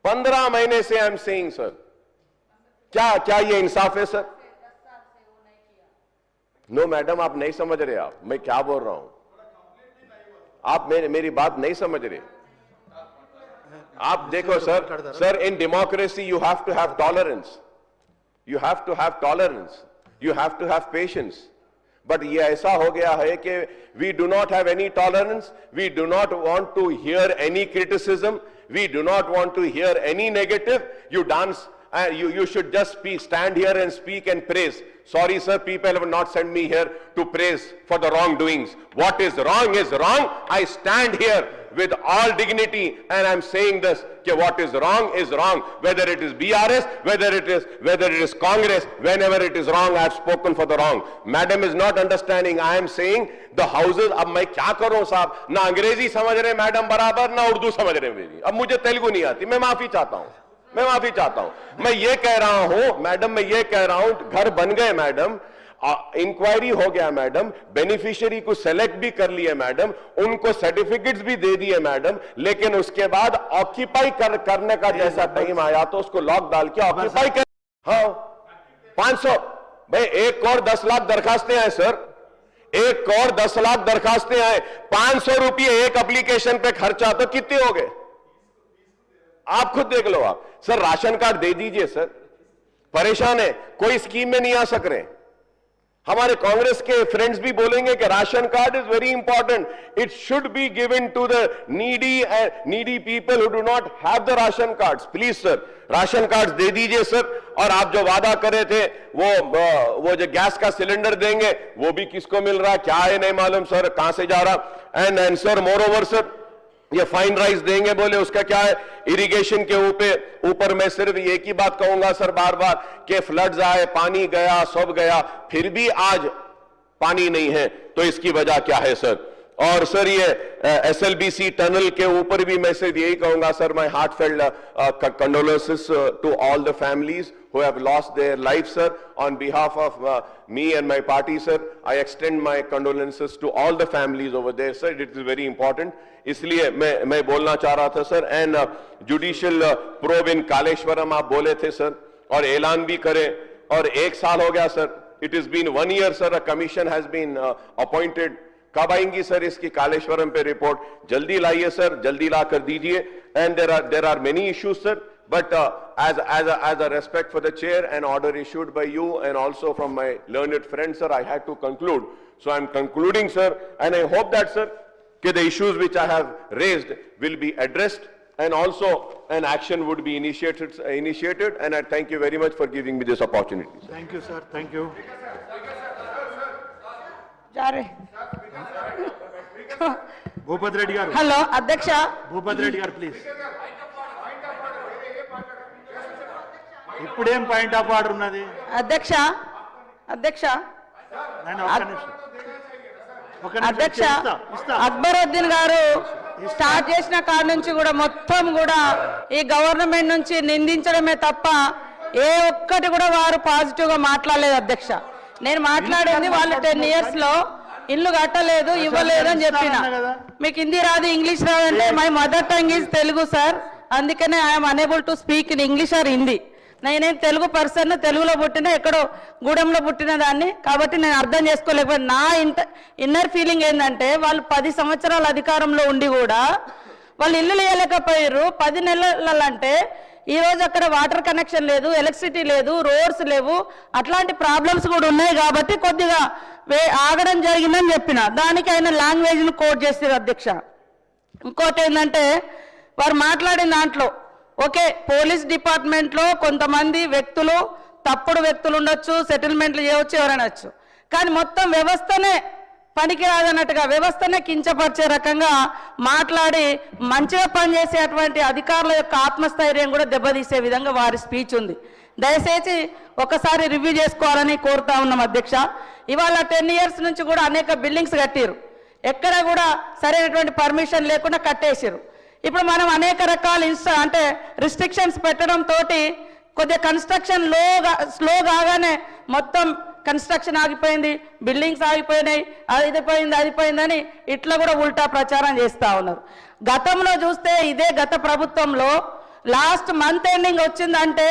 15 महीने से I am saying sir, क्या क्या ये इंसाफ है सर? नो मैडम, आप नहीं समझ रहे, आप मैं क्या बोल रहा हूं, आप मेरी बात नहीं समझ रहे। आप देखो sir, in democracy you have to have tolerance, you have to have tolerance, you have to have patience. But ये ऐसा हो गया है कि we do not have any tolerance, we do not want to hear any criticism, we do not want to hear any negative. You dance and you should just stand here and speak and praise. Sorry sir, people have not sent me here to praise for the wrongdoings. What is wrong is wrong. I stand here with all dignity and I'm saying this, that what is wrong, whether it is BRS, whether it is Congress, whenever it is wrong, I have spoken for the wrong. Madam is not understanding. I am saying the houses, अब मैं क्या करूं साहब, ना अंग्रेजी समझ रहे madam बराबर, ना उर्दू समझ रहे मेरी, अब मुझे तेलुगु नहीं आती, मैं माफी चाहता हूं, मैं ये कह रहा हूं मैडम, मैं ये कह रहा हूं, घर बन गए मैडम, इंक्वायरी हो गया मैडम, बेनिफिशियरी को सेलेक्ट भी कर लिए मैडम, उनको सर्टिफिकेट्स भी दे दिए मैडम, लेकिन उसके बाद ऑक्यूपाई करने का जैसा टाइम आया तो उसको लॉक डाल के ऑक्यूपाई कर, हाँ 500 भाई, 1 करोड़ 10 लाख दरखास्तें हैं सर, 1 करोड़ 10 लाख दरखास्तें आए, 500 रुपये एक एप्लीकेशन पे खर्चा, तो कितने हो गए आप खुद देख लो। आप सर राशन कार्ड दे दीजिए सर, परेशान है, कोई स्कीम में नहीं आ सक रहे। हमारे कांग्रेस के फ्रेंड्स भी बोलेंगे कि ration card is very important, it should be given to the needy people who do not have the ration cards. Please sir ration card दे दीजिए सर, और आप जो वादा करे थे वो जो गैस का सिलेंडर देंगे वो भी किसको मिल रहा है क्या है नहीं मालूम सर, कहां से जा रहा। And sir more over sir ये फाइन राइस देंगे बोले, उसका क्या है, इरिगेशन के ऊपर मैं सिर्फ एक ही बात कहूंगा सर बार बार कि फ्लड्स आए, पानी गया, सब गया, फिर भी आज पानी नहीं है, तो इसकी वजह क्या है सर। और सर ये SLBC टनल के ऊपर भी मैं सिर्फ यही कहूंगा sir, my heartfelt condolences to all the families who have lost their lives sir, on behalf of me and my party sir, I extend my condolences to all the families over there sir, it is very important, इसलिए मैं बोलना चाह रहा था sir. And judicial probe इन कालेश्वरम आप बोले थे sir, और ऐलान भी करें, और 1 साल हो गया sir, it is been 1 year sir, a commission has been appointed. कब आएंगी सर इसकी कालेश्वरम पे रिपोर्ट, जल्दी लाइए सर, जल्दी ला कर दीजिए। And there are many issues sir, but as a respect for the chair, an order issued by you and also from my learned friend sir, I had to conclude, so I am concluding sir, and I hope that sir that the issues which I have raised will be addressed and also an action would be initiated, and I thank you very much for giving me this opportunity sir. Thank you sir, thank you. Jare Bhupat Reddy garu, hello Adhyaksha, Bhupat Reddy garu please. ఇప్పుడేం point of order ఉన్నది అధ్యక్ష అక్బరుద్దీన్ గారు start చేసిన కాడ నుంచి కూడా మొత్తం కూడా ఈ గవర్నమెంట్ నుంచి నిందించడమే తప్ప ఏ ఒక్కటి కూడా వారు పాజిటివ్ గా మాట్లాడలేదు అధ్యక్ష. నేను మాట్లాడింది వాళ్ళు 10 years లో ఇల్లు కట్టలేదు, ఇవ్వలేదు అని చెప్పిన. మీకు హిందీ రాదు, ఇంగ్లీష్ రాదు అంటే my mother tongue is Telugu sir, అందుకనే I'm unable to speak in English or Hindi. నేనేం తెలుగు పర్సన్, తెలుగులో పుట్టిన, ఎక్కడో గూడెంలో పుట్టిన దాన్ని, కాబట్టి నేను అర్థం చేసుకోలేకపోతే నా ఇన్నర్ ఫీలింగ్ ఏంటంటే వాళ్ళు 10 సంవత్సరాల అధికారంలో ఉండి కూడా వాళ్ళు ఇల్లు లేయలేకపోయారు. 10 నెలలంటే ఈ రోజు అక్కడ వాటర్ కనెక్షన్ లేదు, ఎలక్ట్రిసిటీ లేదు, రోడ్స్ లేవు, అట్లాంటి ప్రాబ్లమ్స్ కూడా ఉన్నాయి. కాబట్టి కొద్దిగా ఆగడం జరిగిందని చెప్పిన దానికి ఆయన లాంగ్వేజ్ను కోట్ చేస్తారు అధ్యక్ష. ఇంకోటి ఏంటంటే వారు మాట్లాడిన దాంట్లో ఓకే, పోలీస్ డిపార్ట్మెంట్లో కొంతమంది వ్యక్తులు, తప్పుడు వ్యక్తులు ఉండొచ్చు, సెటిల్మెంట్లు చేయవచ్చు, ఎవరనొచ్చు, కానీ మొత్తం వ్యవస్థనే పనికిరాదన్నట్టుగా, వ్యవస్థనే కించపరిచే రకంగా మాట్లాడి మంచిగా పనిచేసేటువంటి అధికారుల యొక్క ఆత్మస్థైర్యం కూడా దెబ్బతీసే విధంగా వారి స్పీచ్ ఉంది. దయచేసి ఒకసారి రివ్యూ చేసుకోవాలని కోరుతా ఉన్నాం అధ్యక్ష. ఇవాళ 10 years నుంచి కూడా అనేక బిల్డింగ్స్ కట్టిరు, ఎక్కడ కూడా సరైనటువంటి పర్మిషన్ లేకుండా కట్టేసారు. ఇప్పుడు మనం అనేక రకాల అంటే రిస్ట్రిక్షన్స్ పెట్టడం తోటి కొద్దిగా కన్స్ట్రక్షన్ స్లో కాగానే మొత్తం కన్స్ట్రక్షన్ ఆగిపోయింది, బిల్డింగ్స్ ఆగిపోయినాయి, అది పోయిందని ఇట్లా కూడా ఉల్టా ప్రచారం చేస్తూ ఉన్నారు. గతంలో చూస్తే ఇదే గత ప్రభుత్వంలో లాస్ట్ మంత్ ఎండింగ్ వచ్చిందంటే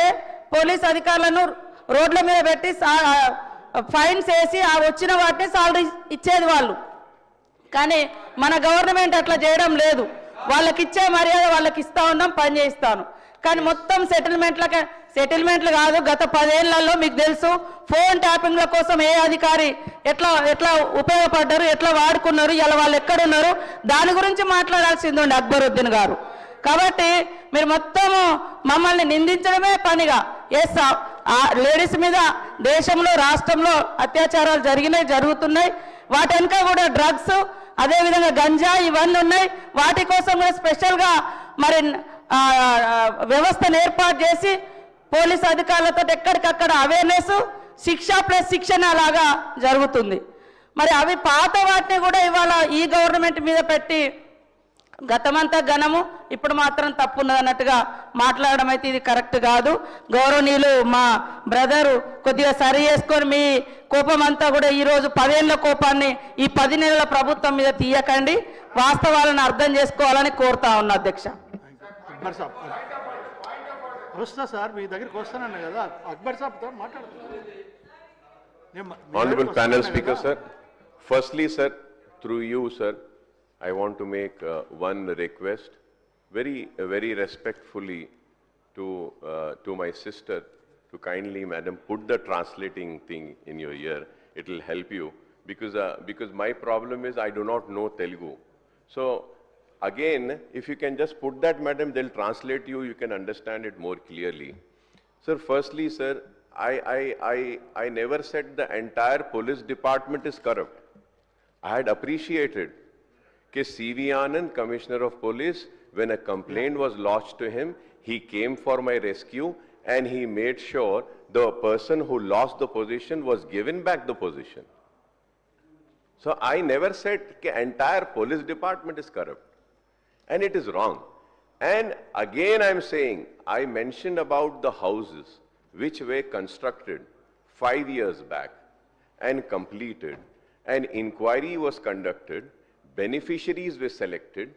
పోలీస్ అధికారులను రోడ్ల మీద పెట్టి ఫైన్స్ వేసి ఆ వచ్చిన వాటిని సాలరీ ఇచ్చేది వాళ్ళు. కానీ మన గవర్నమెంట్ అట్లా చేయడం లేదు. వాళ్ళకి ఇచ్చే మర్యాద వాళ్ళకి ఇస్తా ఉన్నాం, పని చేయిస్తాను. కానీ మొత్తం సెటిల్మెంట్లు కాదు. గత 10 ఏళ్లలో మీకు తెలుసు ఫోన్ ట్యాపింగ్ల కోసం ఏ అధికారి ఎట్లా ఉపయోగపడ్డారు, ఎట్లా వాడుకున్నారు, ఇలా వాళ్ళు ఎక్కడున్నారు, దాని గురించి మాట్లాడాల్సింది ఉండే అక్బరుద్దీన్ గారు. కాబట్టి మీరు మొత్తము మమ్మల్ని నిందించడమే పనిగా చేస్తాం. లేడీస్ మీద దేశంలో రాష్ట్రంలో అత్యాచారాలు జరుగుతున్నాయి. వాటి వెనుక కూడా డ్రగ్స్, అదేవిధంగా గంజా ఇవన్నీ ఉన్నాయి. వాటి కోసం కూడా స్పెషల్గా మరి వ్యవస్థను ఏర్పాటు చేసి పోలీస్ అధికారులతో ఎక్కడికక్కడ అవేర్నెస్, శిక్ష ప్లస్ శిక్షణ లాగా జరుగుతుంది. మరి అవి పాత వాటిని కూడా ఇవాళ ఈ గవర్నమెంట్ మీద పెట్టి గతమంతా ఘనము, ఇప్పుడు మాత్రం తప్పున్నది అన్నట్టుగా మాట్లాడడం అయితే ఇది కరెక్ట్ కాదు. గౌరవనీయులు మా బ్రదరు కొద్దిగా సరి చేసుకొని మీ కోపం అంతా కూడా ఈరోజు 10 ఏళ్ల కోపాన్ని ఈ 10 నెలల ప్రభుత్వం మీద తీయకండి, వాస్తవాలను అర్థం చేసుకోవాలని కోరుతా ఉన్నా అధ్యక్ష. అక్బర్ సాబ్ వస్తా సార్, మీ దగ్గరికి వస్తానన్నా కదా, అక్బర్ సాబ్తో మాట్లాడుతున్నా. Honorable panel speaker, sir. Firstly, sir, through you, sir, I want to make one request, very respectfully to my sister, to kindly, madam, put the translating thing in your ear. It will help you because my problem is I do not know Telugu. So again, if you can just put that, madam, they'll translate you. You can understand it more clearly. Sir, firstly, sir, I never said the entire police department is corrupt. I had appreciated that C.V. Anand, Commissioner of Police, when a complaint was lodged to him, he came for my rescue and he made sure the person who lost the position was given back the position. So I never said that entire police department is corrupt, and it is wrong. And again I am saying, I mentioned about the houses which were constructed 5 years back and completed. An inquiry was conducted, beneficiaries were selected,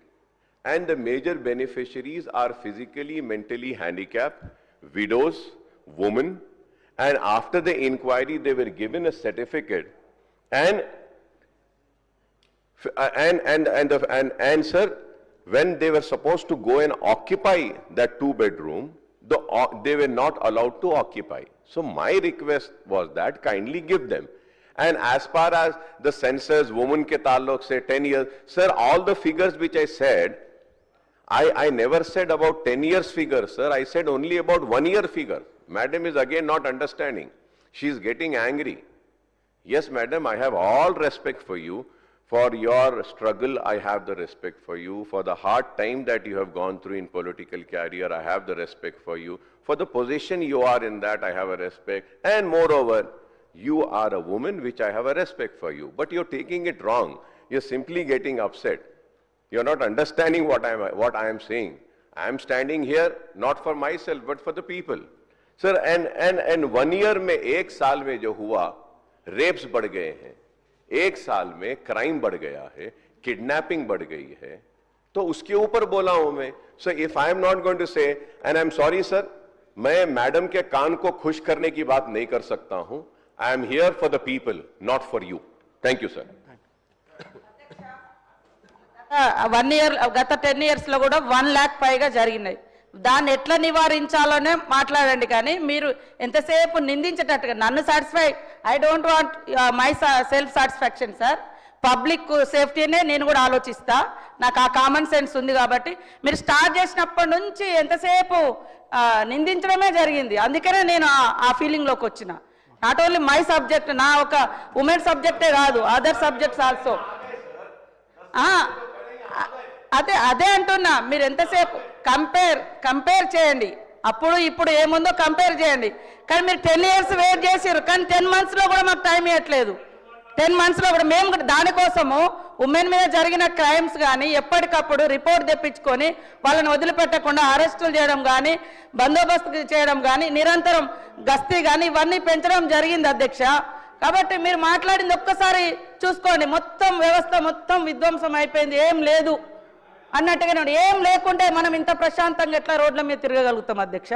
and the major beneficiaries are physically, mentally handicapped, widows, women, and after the inquiry they were given a certificate. And sir, when they were supposed to go and occupy that 2-bedroom, they were not allowed to occupy. So my request was that kindly give them. And as far as the census, women ke taluk say 10 years, sir, all the figures which I said, I never said about 10 years figure, sir. I said only about 1 year figure. Madam is again not understanding. She is getting angry. Yes, madam, I have all respect for you. For your struggle, I have the respect for you. For the hard time that you have gone through in political career, I have the respect for you. For the position you are in that, I have a respect. And moreover, you are a woman, which I have a respect for you. But you're taking it wrong. You're simply getting upset. You're not understanding what I am saying. I am standing here not for myself, but for the people. Sir, and 1 year में 1 साल में जो हुआ, wraps बढ़ गए हैं, 1 साल में क्राइम बढ़ गया है, किडनैपिंग बढ़ गई है, तो उसके ऊपर बोला हूं मैं. So if I am not going to say, and I'm sorry sir, मैं मैडम के कान को खुश करने की बात नहीं कर सकता हूं. I am here for the people, not for you. Thank you, sir. 1 year, గత 10 years లో కూడా 1 lakh పైగా జరిగినాయి. దాన్ని ఎట్లా నివారించాలోనే మాట్లాడండి. కానీ మీరు ఎంతసేపు నిందించేటట్టుగా నన్ను satisfy, I don't want my self satisfaction sir. Public సేఫ్టీనే నేను కూడా ఆలోచిస్తా, నాకు ఆ కామన్ సెన్స్ ఉంది. కాబట్టి మీరు స్టార్ట్ చేసినప్పటి నుంచి ఎంతసేపు నిందించడమే జరిగింది. అందుకనే నేను ఆ ఫీలింగ్లోకి వచ్చిన. నాట్ ఓన్లీ మై సబ్జెక్ట్, నా ఒక ఉమెన్ సబ్జెక్టే కాదు, అదర్ సబ్జెక్ట్స్ ఆల్సో. అదే అంటున్నా, మీరు ఎంతసేపు కంపేర్ చేయండి. అప్పుడు ఇప్పుడు ఏముందో కంపేర్ చేయండి. కానీ మీరు 10 years వెయిట్ చేసారు, కానీ 10 months లో కూడా మాకు టైం ఇవ్వట్లేదు. 10 months లో కూడా మేము దానికోసము ఉమెన్ మీద జరిగిన క్రైమ్స్ కానీ ఎప్పటికప్పుడు రిపోర్ట్ తెప్పించుకొని వాళ్ళని వదిలిపెట్టకుండా అరెస్టులు చేయడం కానీ, బందోబస్తు చేయడం కానీ, నిరంతరం గస్తీ కానీ ఇవన్నీ పెంచడం జరిగింది అధ్యక్ష. కాబట్టి మీరు మాట్లాడింది ఒక్కసారి చూసుకోండి. మొత్తం వ్యవస్థ మొత్తం విధ్వంసం అయిపోయింది, ఏం లేదు. అన్నట్టుగానే ఏం లేకుంటే మనం ఇంత ప్రశాంతంగా ఎట్లా రోడ్ల మీద తిరగగలుగుతాం అధ్యక్ష?